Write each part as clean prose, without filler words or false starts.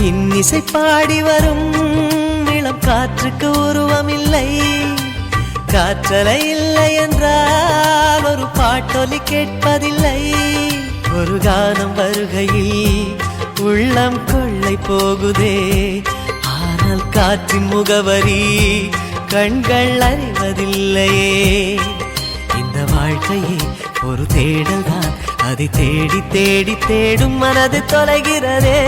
இன்னிசை பாடி வரும் இளம் காற்றுக்கு உருவமில்லை. காற்றலை இல்லை என்றால் ஒரு பாட்டொலி கேட்பதில்லை. ஒரு கானம் வருகையில் உள்ளம் கொள்ளை போகுதே, ஆனால் காற்றின் முகவரி கண்கள் அறிவதில்லையே. இந்த வாழ்க்கையே ஒரு தேடல் தான், அதை தேடி தேடி தேடும் மனது தொலைகிறதே.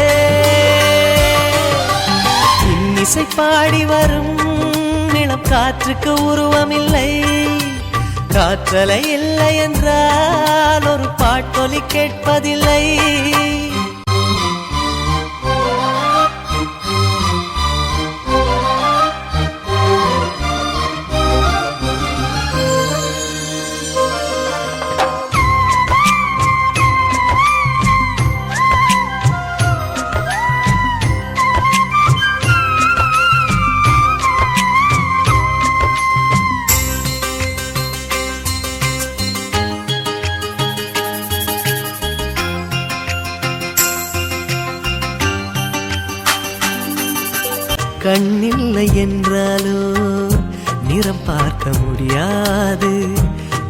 இன்னிசை பாடி வரும் இளம் காற்றுக்கு உருவமில்லை. காற்றலை இல்லை என்றால் ஒரு பாட்டொலி கேட்பதில்லை. கண்ணில்லை என்றாலோ நிறம் பார்க்க முடியாது.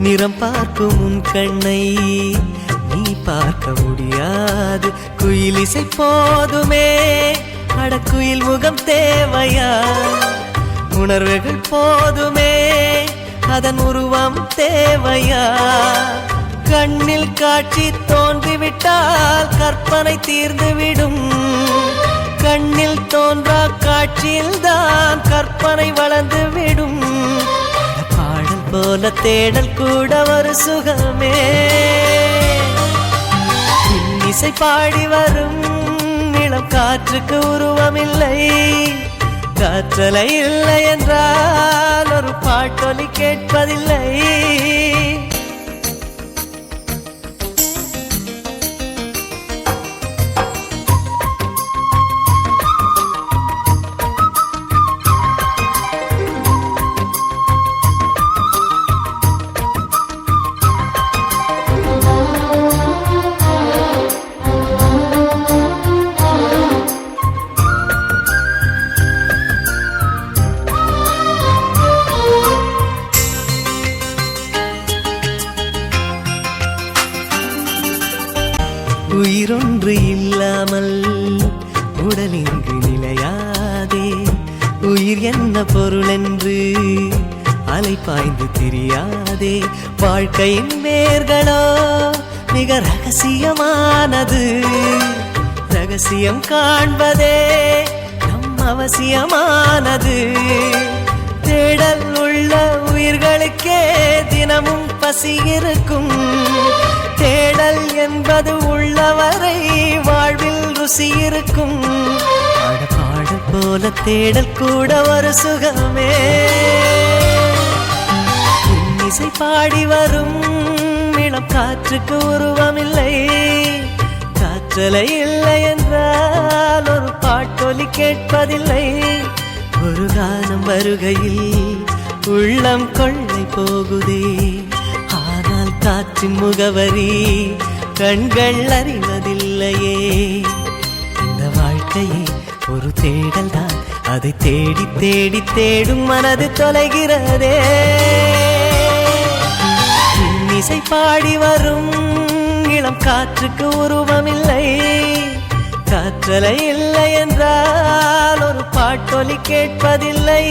நிறம் பார்க்கும் உன் கண்ணை நீ பார்க்க முடியாது. குயிலிசை போதுமே, அடக்குயில் முகம் தேவையா? உணர்வுகள் போதுமே, அதன் உருவம் தேவையா? கண்ணில் காட்சி தோன்றிவிட்டால் கற்பனை தீர்ந்துவிடும். கண்ணில் தோன்றா காட்சியில் தான் கற்பனை வளர்ந்து விடும். பாடல் போல தேடல் கூட ஒரு சுகமே. இன்னிசை பாடி வரும் இளம் காற்றுக்கு உருவமில்லை. காற்றலை இல்லை என்றால் ஒரு பாட்டொலி கேட்பதில்லை. உயிரொன்று இல்லாமல் உடல் இங்கு நிலையாதே. உயிர் என்ன பொருள் என்று அலை பாய்ந்து தெரியாதே. வாழ்க்கையின் வேர்களோ மிக ரகசியமானது. ரகசியம் காண்பதே நம் அவசியமானது. தேடல் உள்ள உயிர்களுக்கே தினமும் பசி இருக்கும். தேடல் என்பது உள்ளவரை வாழ்வில் ருசி இருக்கும். பாடல் போல தேடல் கூட ஒரு சுகமே. இன்னிசை பாடி வரும் இளம் காற்றுக்கு உருவமில்லை. காற்றலை இல்லை என்றால் ஒரு பாட்டொலி கேட்பதில்லை. ஒரு கானம் வருகையில் உள்ளம் கொள்ளை போகுதே, ஆனால் காற்றின் முகவரி கண்கள் அறிவதில்லையே. இந்த வாழ்க்கையே ஒரு தேடல் தான், அதை தேடி தேடி தேடும் மனது தொலைகிறதே. இன்னிசை பாடி வரும் இளம் காற்றுக்கு உருவமில்லை. காற்றலை இல்லை என்றால் ஒரு பாட்டொலி கேட்பதில்லை.